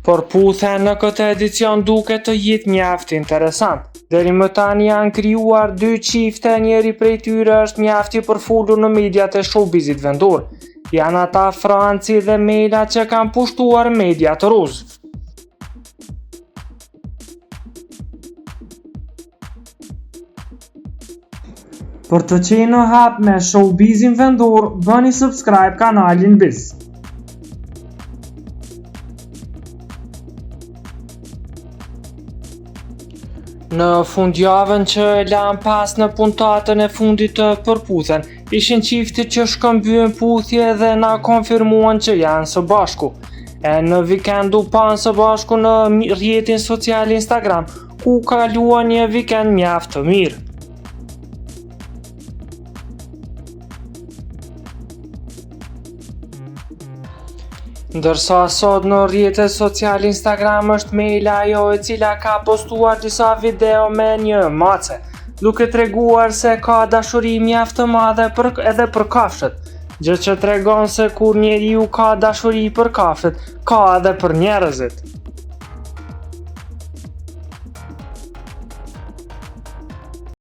por puthe në këtë edicion duket të jetë mjaft interesant. Deri më tani janë krijuar 2 çifte, njëri prej tyre është mjaft i përfolur në mediat e showbizit vendor. Janë ata Franci dhe Mela që kanë pushtuar mediat ruz. Për të qenë në hap me showbizin vendor, bëni subscribe kanalin Biz. Në fundjavën që e lam pas në puntatën e fundit të përputhen, ishin çifti që shkëmbyen puthje dhe na konfirmuan që janë së bashku. E në vikend u pan së bashku në rrjetin social Instagram, ku kaluan një vikend mjaft të mirë. Ndërsa sot në rrjetet social Instagram është Mela ajo e cila ka postuar disa video me një mace, duke treguar se ka dashuri mjaft të madhe edhe për kafshët, gjë që tregon se kur njeriu ka dashuri për kafshët, ka edhe për njerëzit.